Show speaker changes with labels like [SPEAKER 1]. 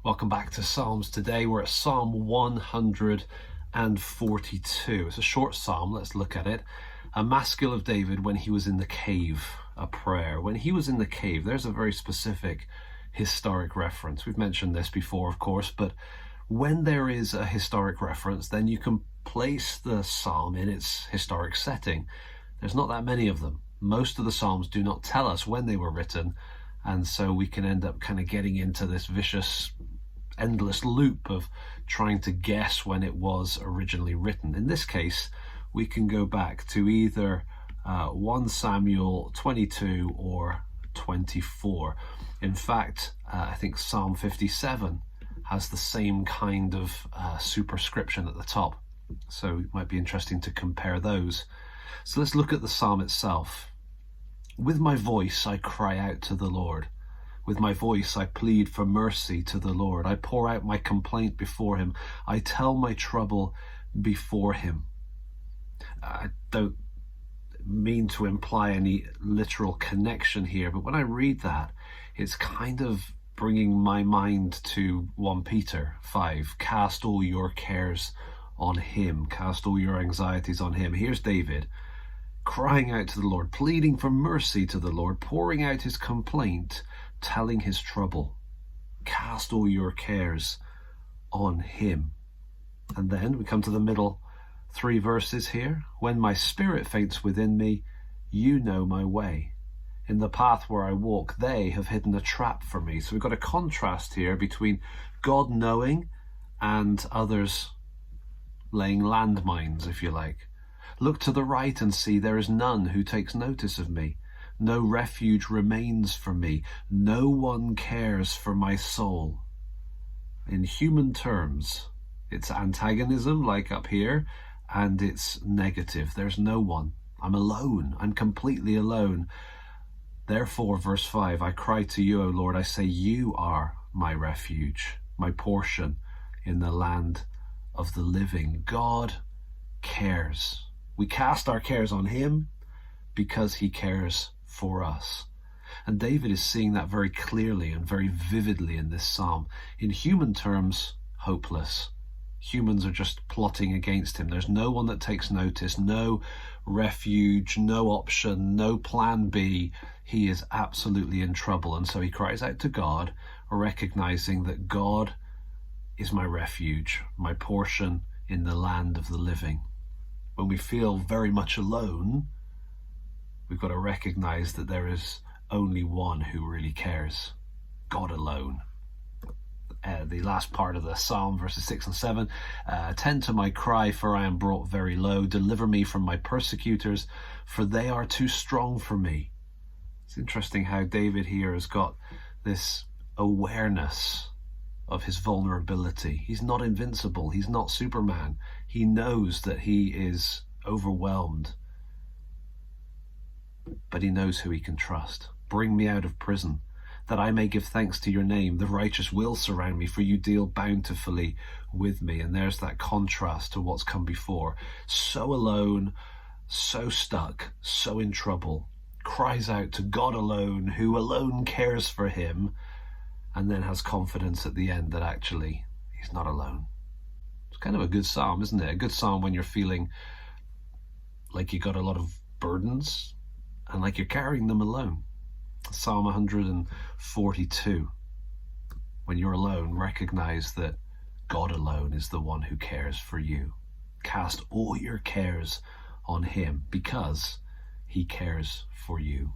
[SPEAKER 1] Welcome back to Psalms. Today we're at Psalm 142. It's a short psalm. Let's look at it. A maskil of David when he was in the cave, a prayer. When he was in the cave, there's a very specific historic reference. We've mentioned this before, of course, but when there is a historic reference, then you can place the psalm in its historic setting. There's not that many of them. Most of the psalms do not tell us when they were written, and so we can end up kind of getting into this vicious, endless loop of trying to guess when it was originally written. In this case, we can go back to either 1 Samuel 22 or 24. In fact, I think Psalm 57 has the same kind of superscription at the top. So it might be interesting to compare those. So let's look at the psalm itself. With my voice I cry out to the Lord. With my voice I plead for mercy to the Lord. I pour out my complaint before him. I tell my trouble before him. I don't mean to imply any literal connection here, but when I read that, it's kind of bringing my mind to 1 Peter 5. Cast all your cares on him. Cast all your anxieties on him. Here's David crying out to the Lord, pleading for mercy to the Lord, pouring out his complaint, telling his trouble. Cast all your cares on him. And then we come to the middle 3 verses here. When my spirit faints within me, you know my way. In the path where I walk, they have hidden a trap for me. So we've got a contrast here between God knowing and others laying landmines, if you like. Look to the right and see there is none who takes notice of me. No refuge remains for me. No one cares for my soul. In human terms, it's antagonism, like up here, and it's negative. There's no one. I'm alone. I'm completely alone. Therefore, verse 5, I cry to you, O Lord. I say, you are my refuge, my portion in the land of the living. God cares. We cast our cares on him because he cares for us. And David is seeing that very clearly and very vividly in this psalm. In human terms, hopeless. Humans are just plotting against him. There's no one that takes notice, no refuge, no option, no plan B. He is absolutely in trouble. And so he cries out to God, recognizing that God is my refuge, my portion in the land of the living. When we feel very much alone, we've got to recognize that there is only one who really cares, God alone. The last part of the psalm, verses 6 and 7, attend to my cry, for I am brought very low. Deliver me from my persecutors, for they are too strong for me. It's interesting how David here has got this awareness of his vulnerability. He's not invincible. He's not Superman. He knows that he is overwhelmed, but he knows who he can trust. Bring me out of prison, that I may give thanks to your name. The righteous will surround me, for you deal bountifully with me. And there's that contrast to what's come before. So alone, so stuck, so in trouble, cries out to God alone, who alone cares for him, and then has confidence at the end that actually he's not alone. It's kind of a good psalm, isn't it? A good psalm when you're feeling like you got a lot of burdens and like you're carrying them alone. Psalm 142. When you're alone, recognize that God alone is the one who cares for you. Cast all your cares on him because he cares for you.